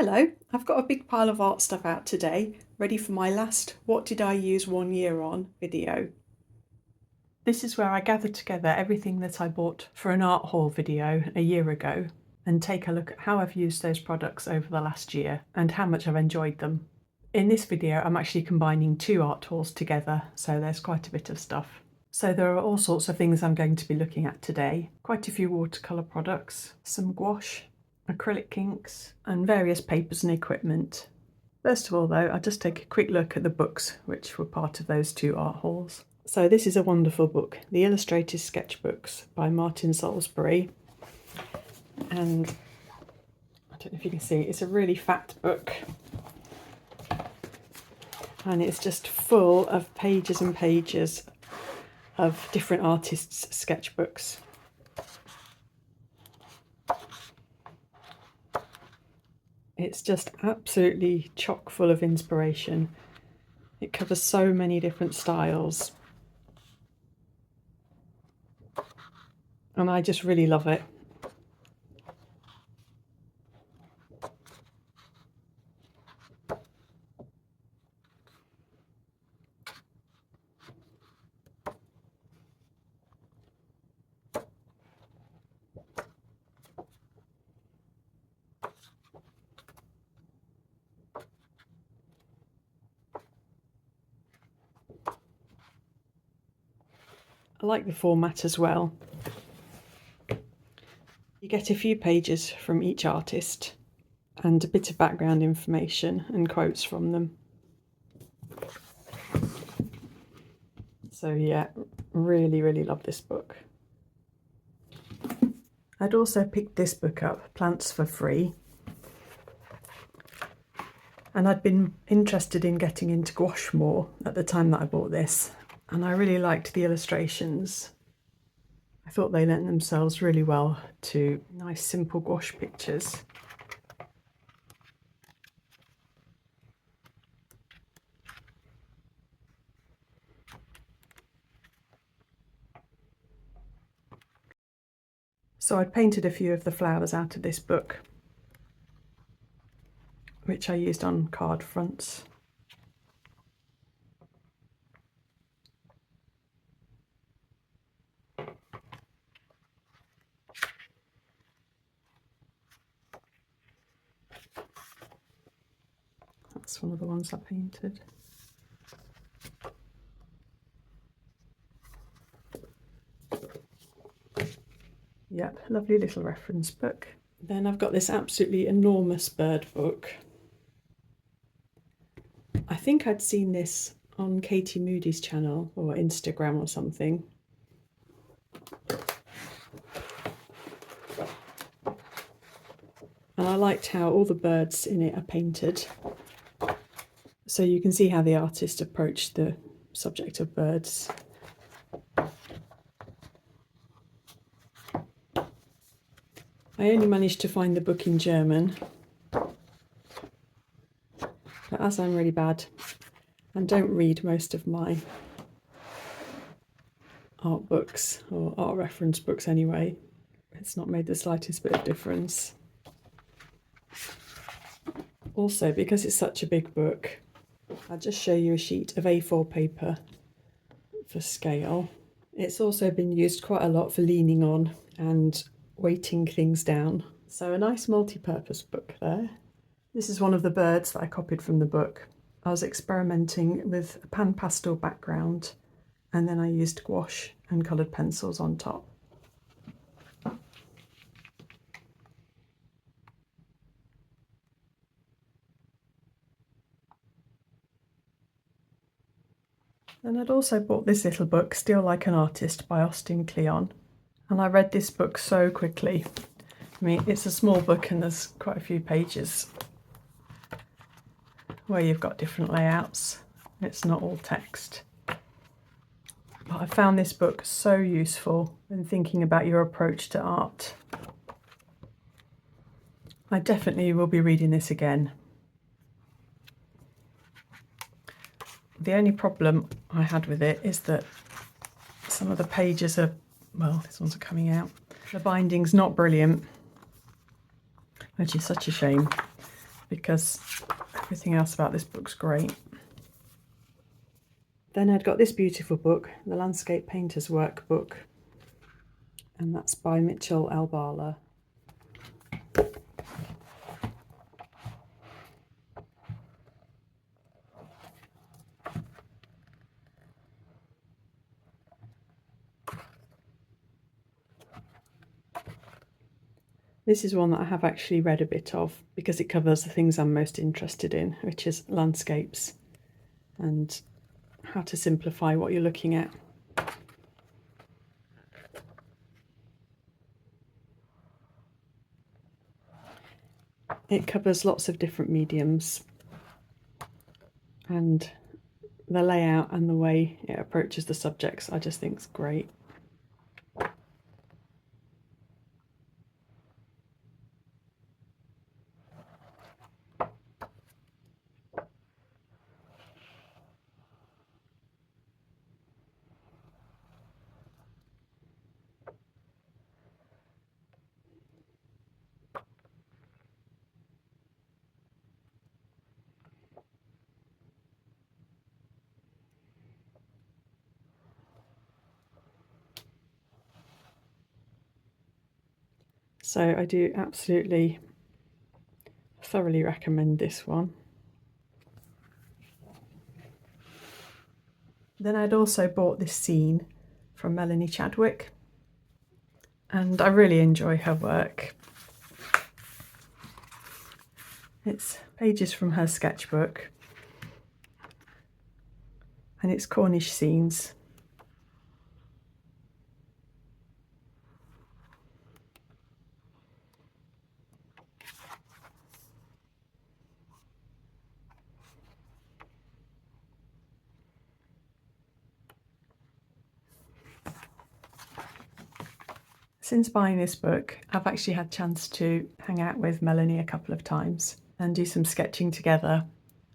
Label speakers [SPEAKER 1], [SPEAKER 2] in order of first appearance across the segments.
[SPEAKER 1] Hello, I've got a big pile of art stuff out today, ready for my last What Did I Use 1 Year On video. This is where I gather together everything that I bought for an art haul video a year ago and take a look at how I've used those products over the last year and how much I've enjoyed them. In this video I'm actually combining two art hauls together, so there's quite a bit of stuff. So there are all sorts of things I'm going to be looking at today. Quite a few watercolour products, some gouache, acrylic inks and various papers and equipment. First of all though, I'll just take a quick look at the books which were part of those two art hauls. So this is a wonderful book, the Illustrators Sketchbooks by Martin Salisbury, and I don't know if you can see, it's a really fat book and it's just full of pages and pages of different artists' sketchbooks. It's just absolutely chock full of inspiration. It covers so many different styles. And I just really love it. I like the format as well. You get a few pages from each artist and a bit of background information and quotes from them. So yeah, really love this book. I'd also picked this book up, Plants for Free. And I'd been interested in getting into gouache more at the time that I bought this. And I really liked the illustrations. I thought they lent themselves really well to nice simple gouache pictures. So I'd painted a few of the flowers out of this book, which I used on card fronts. That's one of the ones I painted. Yep, lovely little reference book. Then I've got this absolutely enormous bird book. I think I'd seen this on Katie Moody's channel or Instagram or something. And I liked how all the birds in it are painted. So you can see how the artist approached the subject of birds. I only managed to find the book in German, but as I'm really bad and don't read most of my art books or art reference books anyway, it's not made the slightest bit of difference. Also, because it's such a big book, I'll just show you a sheet of A4 paper for scale. It's also been used quite a lot for leaning on and weighting things down. So a nice multi-purpose book there. This is one of the birds that I copied from the book. I was experimenting with a pan pastel background and then I used gouache and coloured pencils on top. And I'd also bought this little book, Still Like an Artist by Austin Kleon. And I read this book so quickly. I mean, it's a small book and there's quite a few pages where you've got different layouts. It's not all text. But I found this book so useful in thinking about your approach to art. I definitely will be reading this again. The only problem I had with it is that some of the pages are, well, these ones are coming out. The binding's not brilliant, which is such a shame because everything else about this book's great. Then I'd got this beautiful book, the Landscape Painter's Workbook, and that's by Mitchell Albala. This is one that I have actually read a bit of because it covers the things I'm most interested in, which is landscapes and how to simplify what you're looking at. It covers lots of different mediums, and the layout and the way it approaches the subjects I just think is great. So I do absolutely thoroughly recommend this one. Then I'd also bought this scene from Melanie Chadwick, and I really enjoy her work. It's pages from her sketchbook, and it's Cornish scenes. Since buying this book, I've actually had a chance to hang out with Melanie a couple of times and do some sketching together,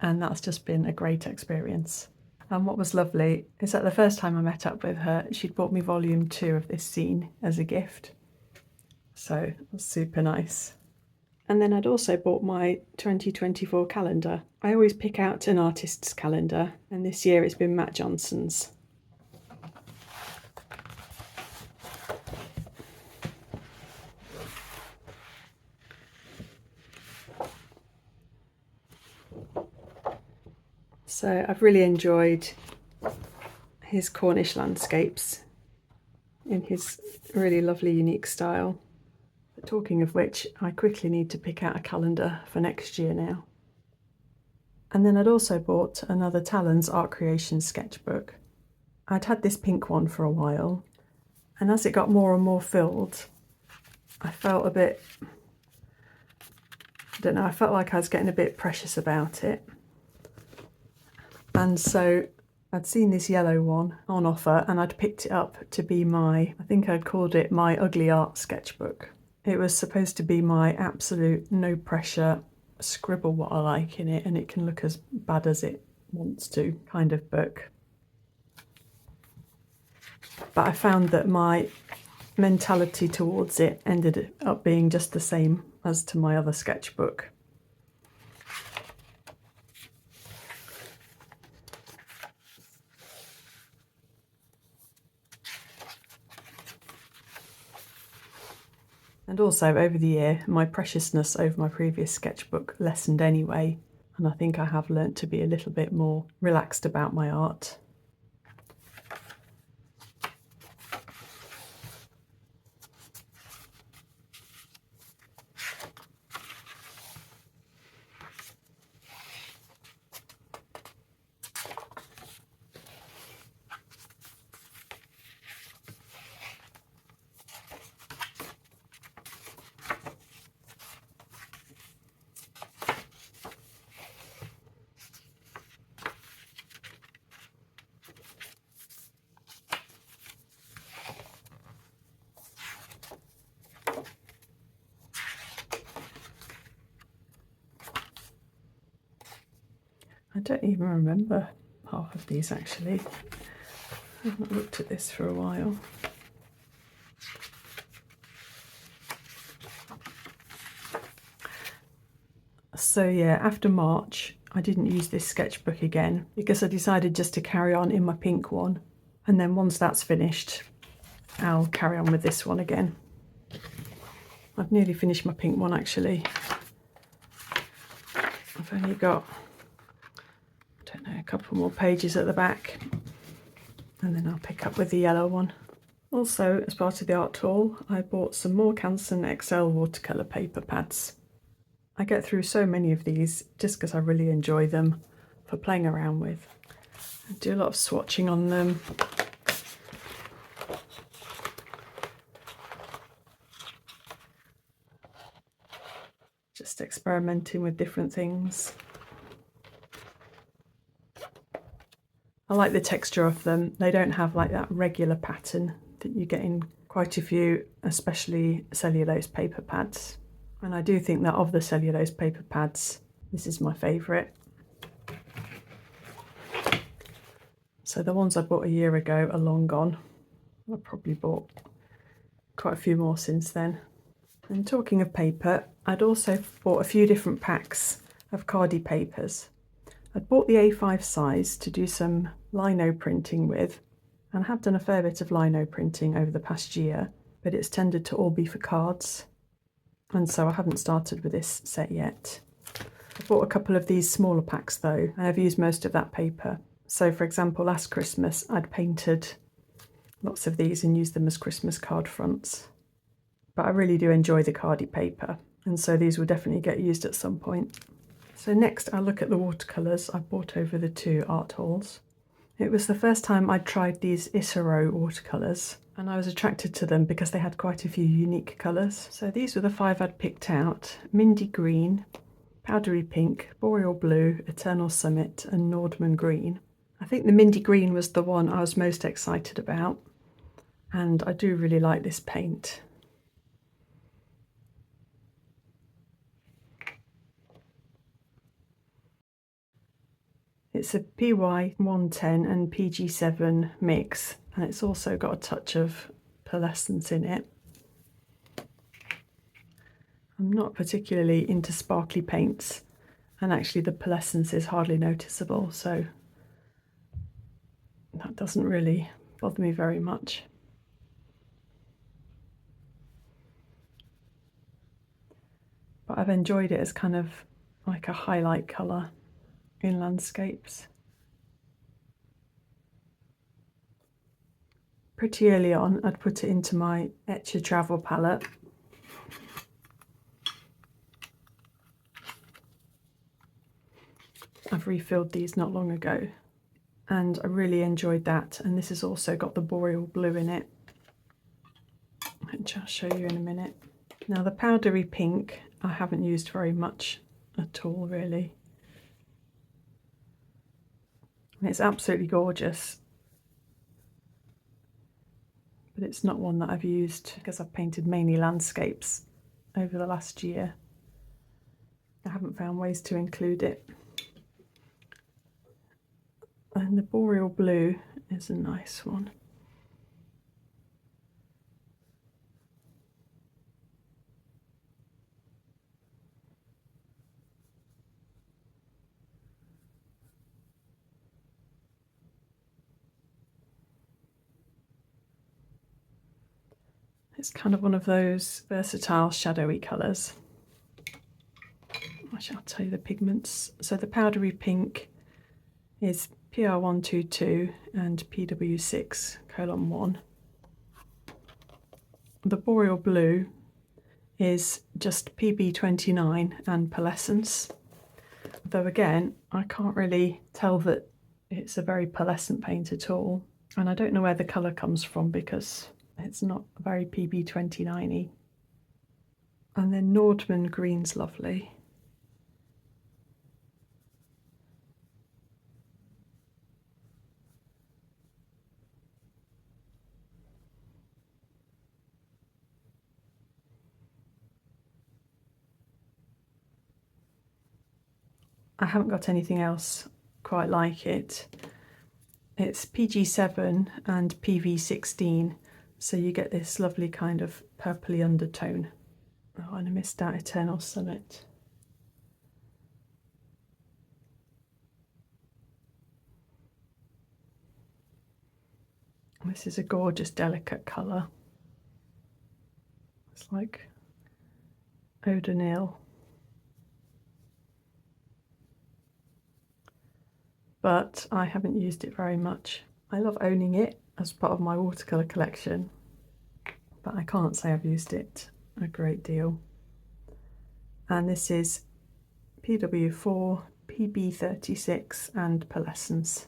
[SPEAKER 1] and that's just been a great experience. And what was lovely is that the first time I met up with her, she'd bought me volume 2 of this scene as a gift. So it was super nice. And then I'd also bought my 2024 calendar. I always pick out an artist's calendar, and this year it's been Matt Johnson's. So I've really enjoyed his Cornish landscapes in his really lovely, unique style. But talking of which, I quickly need to pick out a calendar for next year now. And then I'd also bought another Talon's Art Creation sketchbook. I'd had this pink one for a while, and as it got more and more filled, I felt a bit, I don't know, I felt like I was getting a bit precious about it. And so I'd seen this yellow one on offer, and I'd picked it up to be my, I think I'd called it my ugly art sketchbook. It was supposed to be my absolute no pressure, scribble what I like in it and it can look as bad as it wants to kind of book. But I found that my mentality towards it ended up being just the same as to my other sketchbook. And also over the year, my preciousness over my previous sketchbook lessened anyway, and I think I have learnt to be a little bit more relaxed about my art. I don't even remember half of these actually. I haven't looked at this for a while. So yeah, after March, I didn't use this sketchbook again because I decided just to carry on in my pink one. And then once that's finished, I'll carry on with this one again. I've nearly finished my pink one actually. I've only got, I don't know, a couple more pages at the back, and then I'll pick up with the yellow one. Also, as part of the art haul, I bought some more Canson XL watercolour paper pads. I get through so many of these just because I really enjoy them for playing around with. I do a lot of swatching on them. Just experimenting with different things. I like the texture of them. They don't have like that regular pattern that you get in quite a few, especially cellulose paper pads. And I do think that of the cellulose paper pads, this is my favourite. So the ones I bought a year ago are long gone. I've probably bought quite a few more since then. And talking of paper, I'd also bought a few different packs of Khadi papers. I'd bought the A5 size to do some lino printing with, and I have done a fair bit of lino printing over the past year, but it's tended to all be for cards, and so I haven't started with this set yet. I bought a couple of these smaller packs though, and I've used most of that paper. So for example, last Christmas I'd painted lots of these and used them as Christmas card fronts. But I really do enjoy the Khadi paper, and so these will definitely get used at some point. So next I'll look at the watercolours I bought over the two art hauls. It was the first time I'd tried these Isaro watercolours, and I was attracted to them because they had quite a few unique colours. So these were the 5 I'd picked out: Mindy Green, Powdery Pink, Boreal Blue, Eternal Summit and Nordman Green. I think the Mindy Green was the one I was most excited about, and I do really like this paint. It's a PY 110 and PG7 mix, and it's also got a touch of pearlescence in it. I'm not particularly into sparkly paints, and actually the pearlescence is hardly noticeable, so that doesn't really bother me very much. But I've enjoyed it as kind of like a highlight colour in landscapes. Pretty early on I'd put it into my Etcher Travel palette. I've refilled these not long ago, and I really enjoyed that, and this has also got the Boreal Blue in it, which I'll show you in a minute. Now the Powdery Pink I haven't used very much at all really. And it's absolutely gorgeous, but it's not one that I've used because I've painted mainly landscapes over the last year. I haven't found ways to include it. And the Boreal Blue is a nice one. It's kind of one of those versatile shadowy colours. I shall tell you the pigments. So the Powdery Pink is PR122 and PW6:1. The Boreal Blue is just PB29 and pearlescence, though again I can't really tell that it's a very pearlescent paint at all, and I don't know where the colour comes from because it's not very PB29y. And then Nordman Green's lovely. I haven't got anything else quite like it. It's PG7 and PV16, so you get this lovely kind of purpley undertone. Oh, and I missed out Eternal Summit. This is a gorgeous, delicate colour. It's like eau de Nil. But I haven't used it very much. I love owning it as part of my watercolour collection, but I can't say I've used it a great deal. And this is PW4, PB36 and Pearlescence.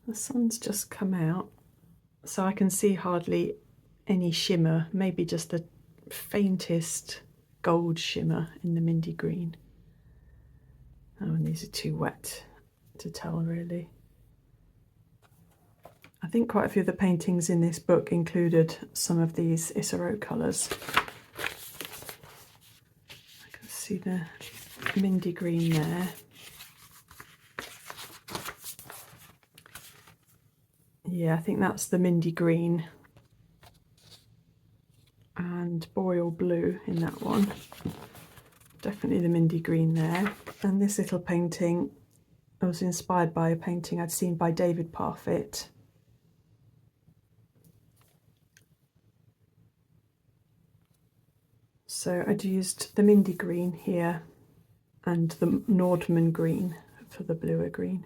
[SPEAKER 1] The sun's just come out, so I can see hardly any shimmer, maybe just the faintest gold shimmer in the Mindy Green. Oh, and these are too wet to tell really. I think quite a few of the paintings in this book included some of these Isaro colours. I can see the Mindy Green there. Yeah, I think that's the Mindy Green and Boreal Blue in that one. Definitely the Mindy Green there. And this little painting was inspired by a painting I'd seen by David Parfitt. So I'd used the Mindy Green here and the Nordman Green for the bluer green.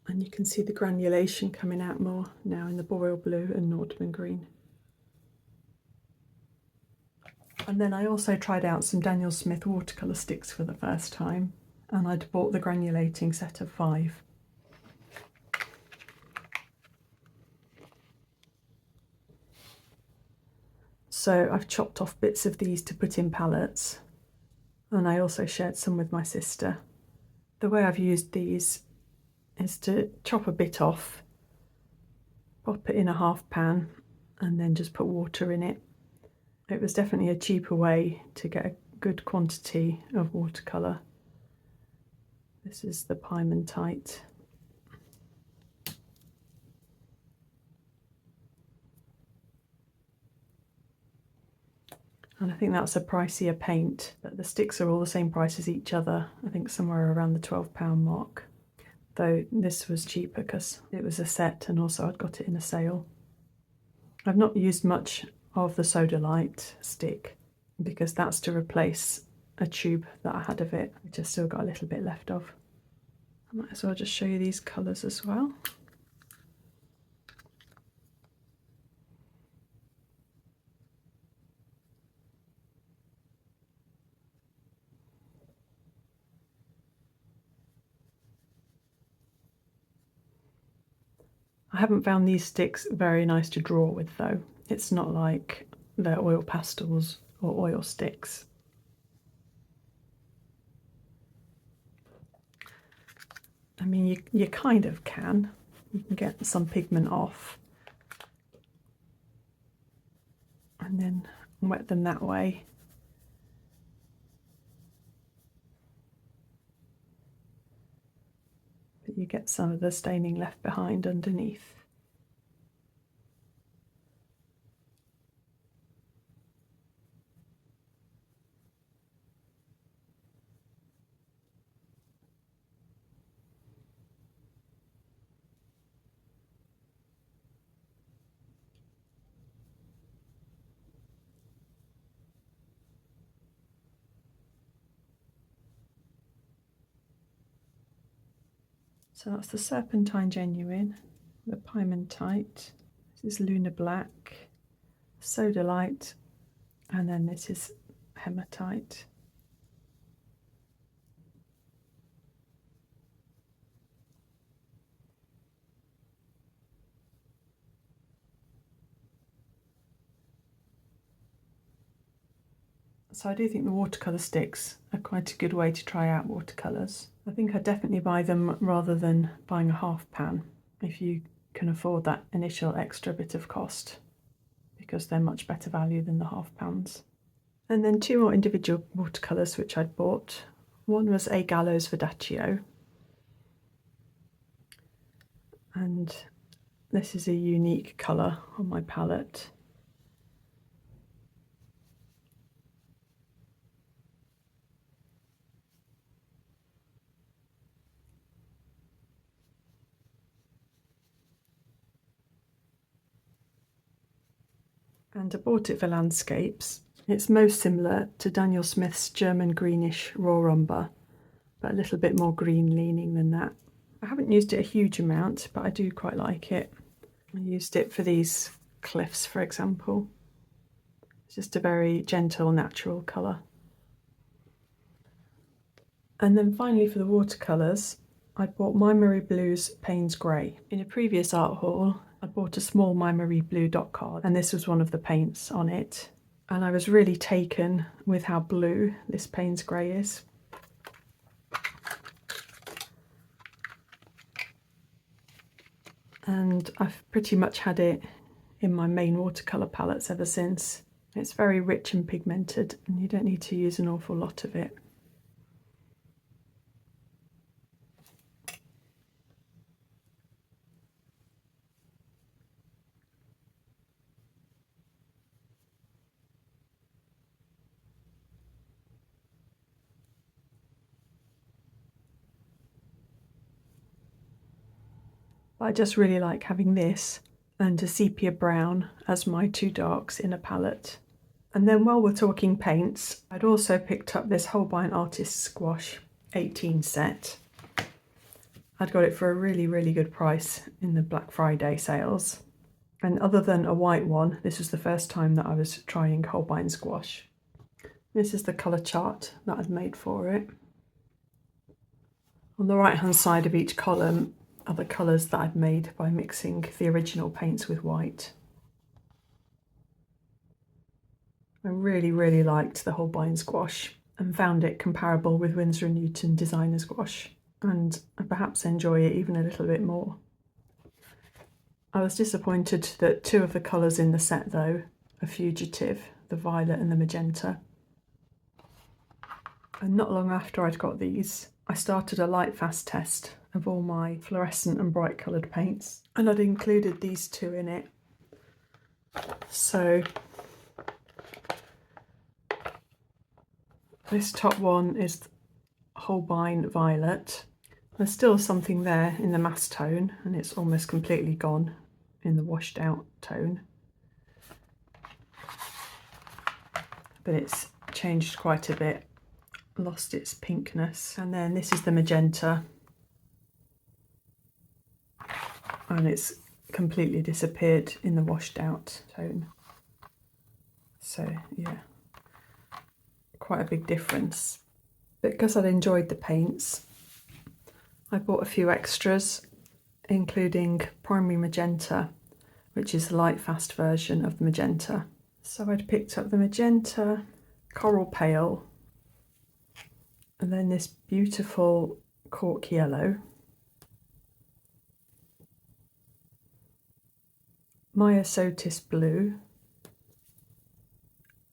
[SPEAKER 1] And you can see the granulation coming out more now in the Boreal Blue and Nordman Green. And then I also tried out some Daniel Smith watercolour sticks for the first time, and I'd bought the granulating set of 5. So I've chopped off bits of these to put in palettes, and I also shared some with my sister. The way I've used these is to chop a bit off, pop it in a half pan, and then just put water in it. It was definitely a cheaper way to get a good quantity of watercolour. This is the Paimentite. And I think that's a pricier paint, but the sticks are all the same price as each other. I think somewhere around the £12 mark. Though this was cheaper because it was a set and also I'd got it in a sale. I've not used much of the Sodalite stick because that's to replace a tube that I had of it, which I've still got a little bit left of. I might as well just show you these colours as well. I haven't found these sticks very nice to draw with though. It's not like they're oil pastels or oil sticks. I mean, you kind of can. You can get some pigment off and then wet them that way. But you get some of the staining left behind underneath. So that's the Serpentine Genuine, the Paimentite, this is Lunar Black, Sodalite, and then this is Hematite. So I do think the watercolour sticks are quite a good way to try out watercolours. I think I'd definitely buy them rather than buying a half pan if you can afford that initial extra bit of cost, because they're much better value than the half pans. And then 2 more individual watercolours which I'd bought. One was a Gallo's Verdaccio, and this is a unique colour on my palette. and I bought it for landscapes. It's most similar to Daniel Smith's German greenish raw umber, but a little bit more green leaning than that. I haven't used it a huge amount, but I do quite like it. I used it for these cliffs, for example. It's just a very gentle, natural colour. And then finally for the watercolours, I bought Maimeri Blue's Payne's Grey. In a previous art haul, I bought a small Maimeri Blue dot card, and this was one of the paints on it. And I was really taken with how blue this Payne's Grey is. And I've pretty much had it in my main watercolour palettes ever since. It's very rich and pigmented, and you don't need to use an awful lot of it. I just really like having this and a sepia brown as my two darks in a palette. And then while we're talking paints, I'd also picked up this Holbein Artist's Gouache 18 set. I'd got it for a really, really good price in the Black Friday sales. And other than a white one, this was the first time that I was trying Holbein's gouache. This is the colour chart that I'd made for it. On the right hand side of each column are the colours that I'd made by mixing the original paints with white. I really, really liked the Holbein's gouache and found it comparable with Winsor & Newton Designer's gouache, and I perhaps enjoy it even a little bit more. I was disappointed that two of the colours in the set though are fugitive, the violet and the magenta. And not long after I'd got these, I started a light fast test of all my fluorescent and bright coloured paints, and I'd included these two in it. So this top one is Holbein Violet. There's still something there in the mass tone, and it's almost completely gone in the washed out tone. But it's changed quite a bit, lost its pinkness. And then this is the magenta, and it's completely disappeared in the washed out tone. So yeah, quite a big difference. But because I'd enjoyed the paints, I bought a few extras, including primary magenta, which is the light fast version of the magenta. So I'd picked up the magenta, coral pale, and then this beautiful cork yellow, myosotis blue,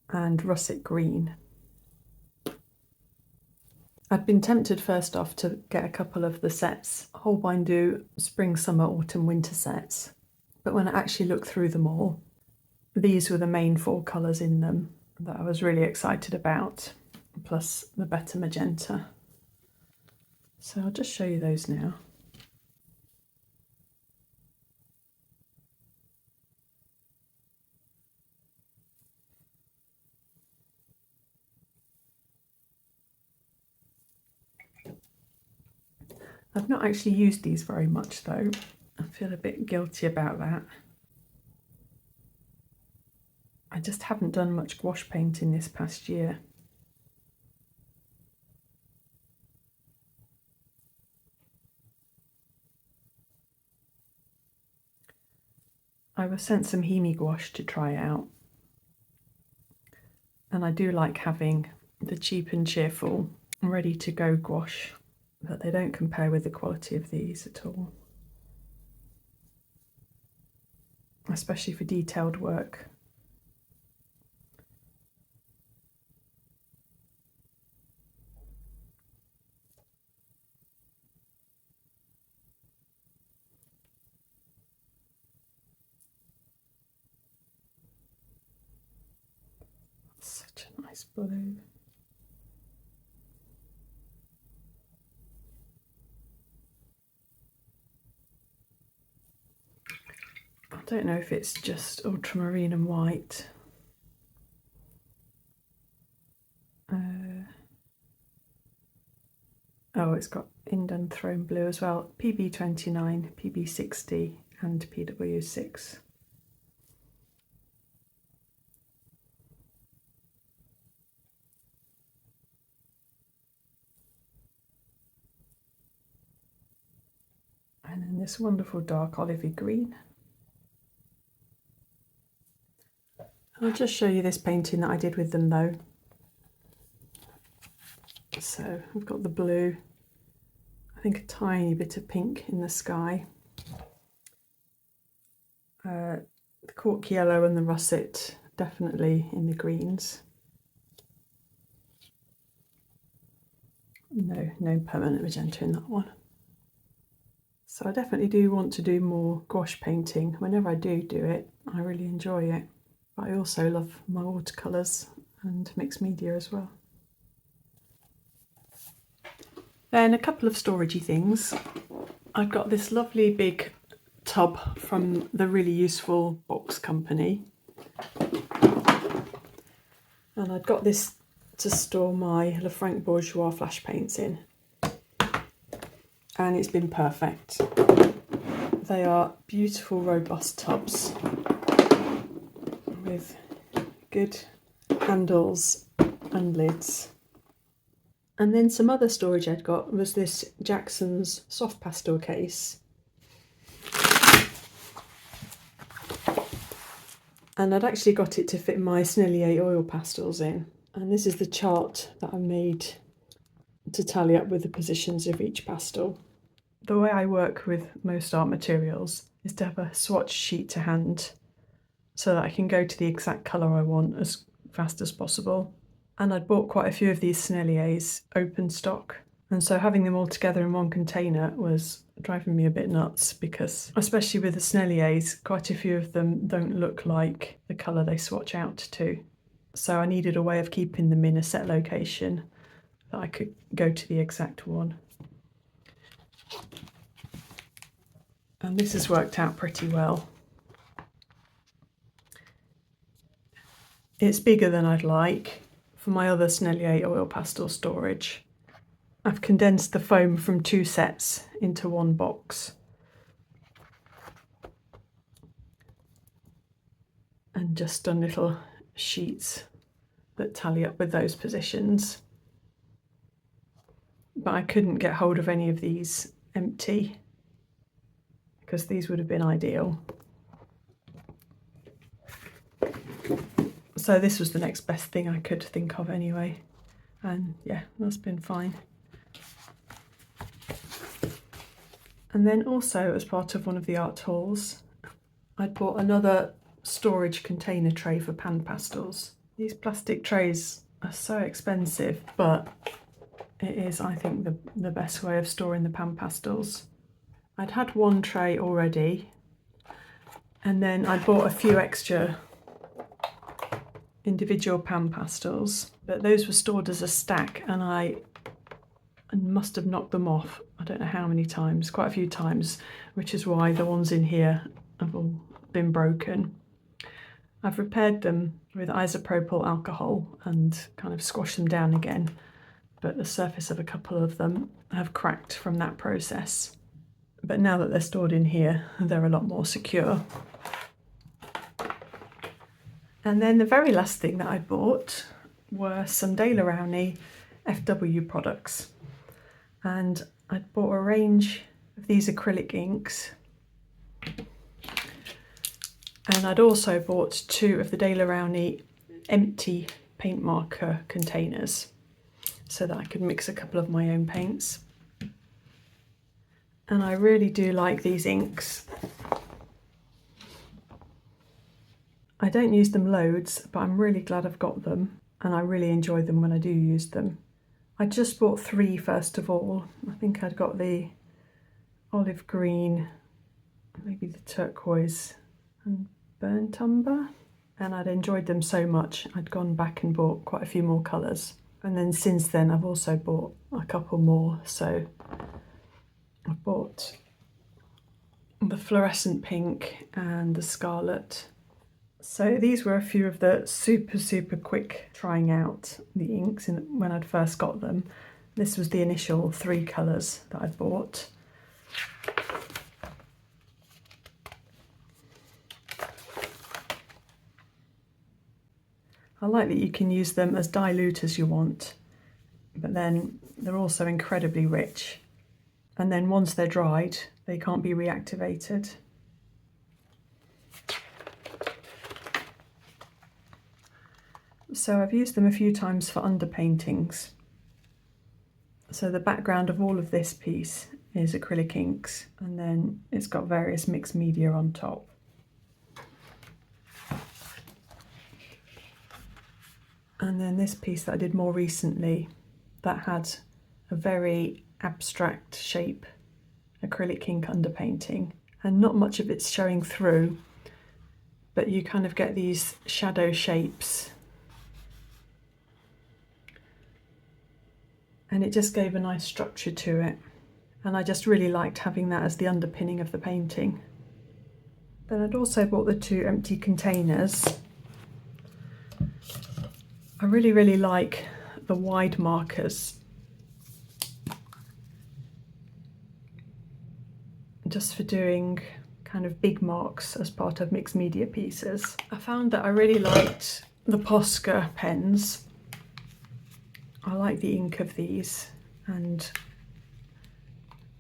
[SPEAKER 1] and russet green. I'd been tempted first off to get a couple of the sets, Holbein do spring, summer, autumn, winter sets, but when I actually looked through them all, these were the main four colours in them that I was really excited about, plus the better magenta. So I'll just show you those now. I've not actually used these very much though. I feel a bit guilty about that. I just haven't done much gouache painting this past year. I was sent some Hemi gouache to try out, and I do like having the cheap and cheerful, ready to go gouache, but they don't compare with the quality of these at all, especially for detailed work. Such a nice blue. I don't know if it's just ultramarine and white, Oh, it's got Indun Throne Blue as well. PB29, PB60 and PW6. And then this wonderful dark olivey green. I'll just show you this painting that I did with them though. So I've got the blue, I think a tiny bit of pink in the sky, the cork yellow and the russet definitely in the greens. No permanent magenta in that one. So I definitely do want to do more gouache painting. Whenever I do it, I really enjoy it. But I also love my watercolours and mixed media as well. Then a couple of storagey things. I've got this lovely big tub from the Really Useful Box Company. And I've got this to store my Lefranc Bourgeois flash paints in. And it's been perfect. They are beautiful, robust tubs with good handles and lids. And then some other storage I'd got was this Jackson's soft pastel case. And I'd actually got it to fit my Sennelier oil pastels in. And this is the chart that I made to tally up with the positions of each pastel. The way I work with most art materials is to have a swatch sheet to hand so that I can go to the exact colour I want as fast as possible. And I'd bought quite a few of these Senneliers open stock, and so having them all together in one container was driving me a bit nuts because, especially with the Senneliers, quite a few of them don't look like the colour they swatch out to. So I needed a way of keeping them in a set location that I could go to the exact one. And this has worked out pretty well. It's bigger than I'd like for my other Sennelier oil pastel storage. I've condensed the foam from 2 sets into one box. And just done little sheets that tally up with those positions. But I couldn't get hold of any of these empty because these would have been ideal. So this was the next best thing I could think of anyway. And yeah, that's been fine. And then also as part of one of the art hauls, I'd bought another storage container tray for Pan Pastels. These plastic trays are so expensive, but it is, I think, the best way of storing the Pan Pastels. I'd had one tray already, and then I bought a few extra individual Pan Pastels, but those were stored as a stack, and I must have knocked them off, I don't know how many times, quite a few times, which is why the ones in here have all been broken. I've repaired them with isopropyl alcohol and kind of squashed them down again, but the surface of a couple of them have cracked from that process. But now that they're stored in here, they're a lot more secure. And then the very last thing that I bought were some Daler Rowney FW products. And I bought a range of these acrylic inks. And I'd also bought 2 of the Daler Rowney empty paint marker containers so that I could mix a couple of my own paints. And I really do like these inks. I don't use them loads, but I'm really glad I've got them, and I really enjoy them when I do use them. I just bought 3 first of all. I think I'd got the olive green, maybe the turquoise and burnt umber, and I'd enjoyed them so much I'd gone back and bought quite a few more colours. And then since then I've also bought a couple more, so I bought the fluorescent pink and the scarlet. So these were a few of the super quick trying out the inks when I'd first got them. This was the initial 3 colours that I bought. I like that you can use them as dilute as you want, but then they're also incredibly rich. And then once they're dried, they can't be reactivated. So I've used them a few times for underpaintings. So the background of all of this piece is acrylic inks, and then it's got various mixed media on top. And then this piece that I did more recently, that had a very abstract shape acrylic ink underpainting, and not much of it's showing through, but you kind of get these shadow shapes. And it just gave a nice structure to it. And I just really liked having that as the underpinning of the painting. Then I'd also bought the 2 empty containers. I really like the wide markers. Just for doing kind of big marks as part of mixed media pieces. I found that I really liked the Posca pens. I like the ink of these and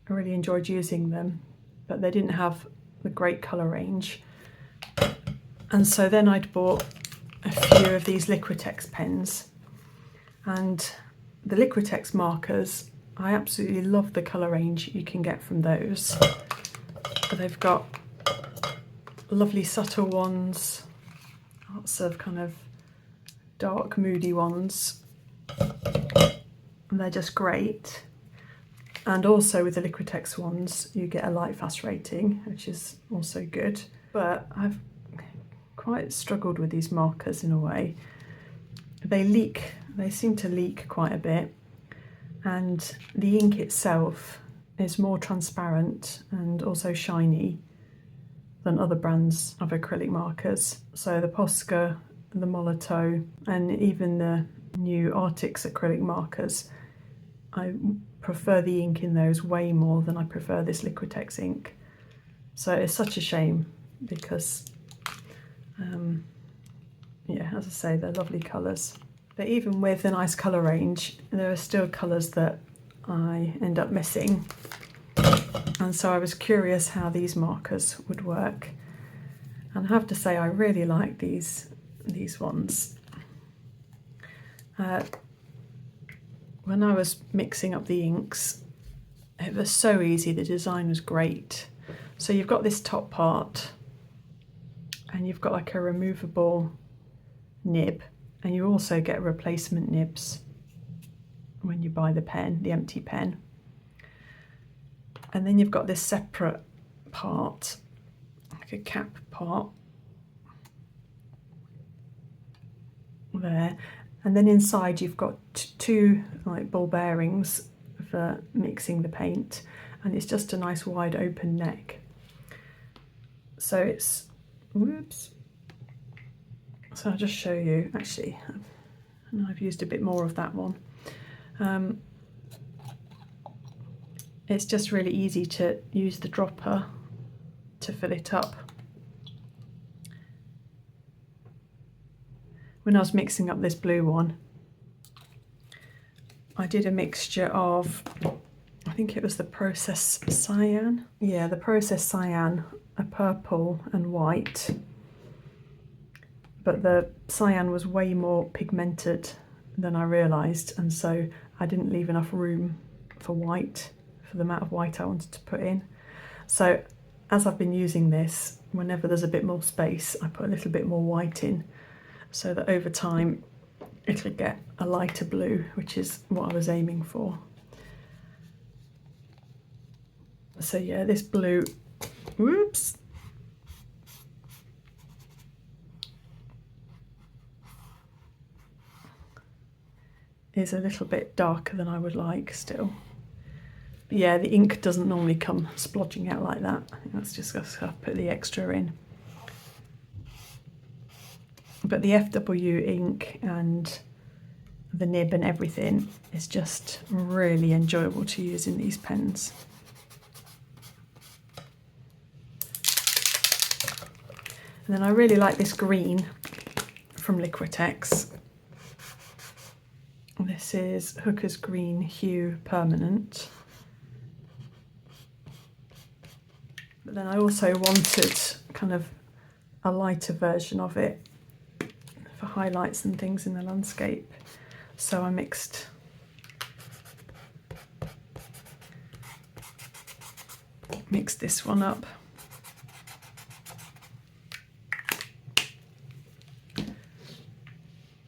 [SPEAKER 1] I really enjoyed using them, but they didn't have the great colour range. And so then I'd bought a few of these Liquitex pens, and the Liquitex markers, I absolutely love the colour range you can get from those. They've got lovely subtle ones, lots of kind of dark moody ones. And they're just great. And also with the Liquitex ones you get a light fast rating, which is also good. But I've quite struggled with these markers in a way. They leak, they seem to leak quite a bit, and the ink itself is more transparent and also shiny than other brands of acrylic markers. So the Posca, the Molotow, and even the new Arctic's acrylic markers, I prefer the ink in those way more than I prefer this Liquitex ink. So it's such a shame because, yeah, as I say, they're lovely colours. But even with a nice colour range, there are still colours that I end up missing. And so I was curious how these markers would work. And I have to say I really like these ones. When I was mixing up the inks, it was so easy, the design was great. So you've got this top part and you've got like a removable nib, and you also get replacement nibs when you buy the pen, the empty pen. And then you've got this separate part, like a cap part there. And then inside you've got 2 like ball bearings for mixing the paint, and it's just a nice wide open neck. So it's, whoops. So I'll just show you, actually, I've used a bit more of that one. It's just really easy to use the dropper to fill it up. When I was mixing up this blue one, I did a mixture of, I think it was the Process Cyan. Yeah, the Process Cyan, a purple and white. But the cyan was way more pigmented than I realised, and so I didn't leave enough room for white, for the amount of white I wanted to put in. So as I've been using this, whenever there's a bit more space, I put a little bit more white in, so that over time it'll get a lighter blue, which is what I was aiming for. So yeah, this blue, whoops, is a little bit darker than I would like still. But yeah, the ink doesn't normally come splodging out like that. That's just because I've put the extra in. But the FW ink and the nib and everything is just really enjoyable to use in these pens. And then I really like this green from Liquitex. This is Hooker's Green Hue Permanent. But then I also wanted kind of a lighter version of it for highlights and things in the landscape. So I mixed this one up.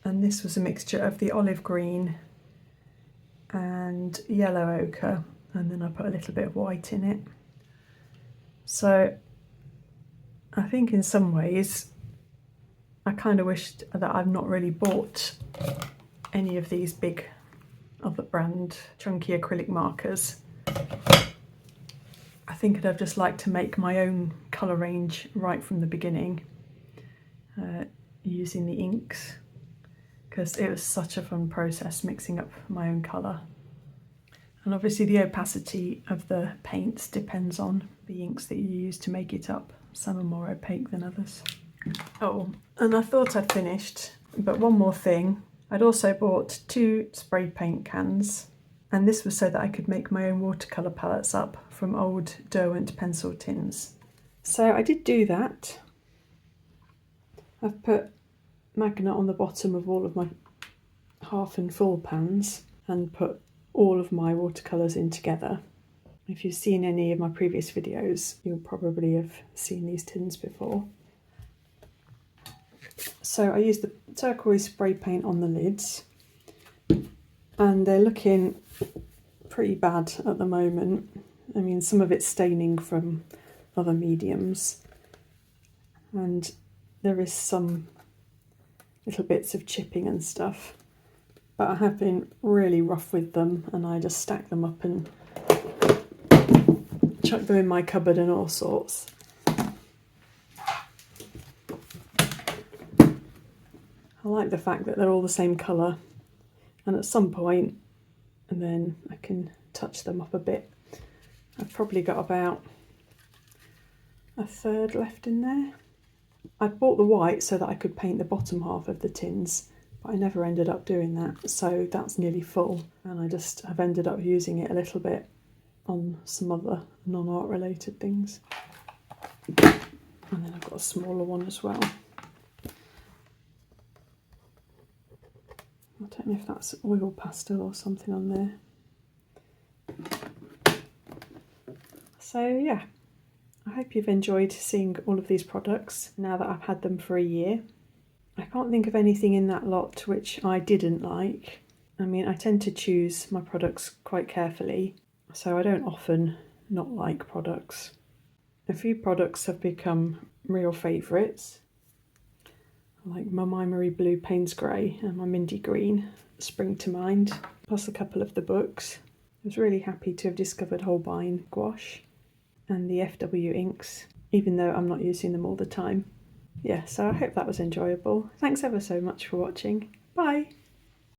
[SPEAKER 1] And this was a mixture of the olive green and yellow ochre, and then I put a little bit of white in it. So I think in some ways I kind of wished that I've not really bought any of these big other brand chunky acrylic markers. I think I'd have just liked to make my own colour range right from the beginning using the inks, because it was such a fun process mixing up my own colour. And obviously the opacity of the paints depends on the inks that you use to make it up. Some are more opaque than others. Oh, and I thought I'd finished, but one more thing. I'd also bought 2 spray paint cans, and this was so that I could make my own watercolour palettes up from old Derwent pencil tins. So I did do that. I've put magnet on the bottom of all of my half and full pans and put all of my watercolours in together. If you've seen any of my previous videos, you'll probably have seen these tins before. So I used the turquoise spray paint on the lids, and they're looking pretty bad at the moment. I mean, some of it's staining from other mediums, and there is some little bits of chipping and stuff, but I have been really rough with them, and I just stack them up and chuck them in my cupboard and all sorts. I like the fact that they're all the same colour, and at some point, and then I can touch them up a bit. I've probably got about a third left in there. I'd bought the white so that I could paint the bottom half of the tins, but I never ended up doing that, so that's nearly full, and I just have ended up using it a little bit on some other non-art related things. And then I've got a smaller one as well. I don't know if that's oil pastel or something on there. So yeah, I hope you've enjoyed seeing all of these products now that I've had them for a year. I can't think of anything in that lot which I didn't like. I mean, I tend to choose my products quite carefully, so I don't often not like products. A few products have become real favourites, like my Maimeri Blue Payne's Grey and my Mindy Green spring to mind, plus a couple of the books. I was really happy to have discovered Holbein Gouache and the FW inks, even though I'm not using them all the time. Yeah, so I hope that was enjoyable. Thanks ever so much for watching. Bye!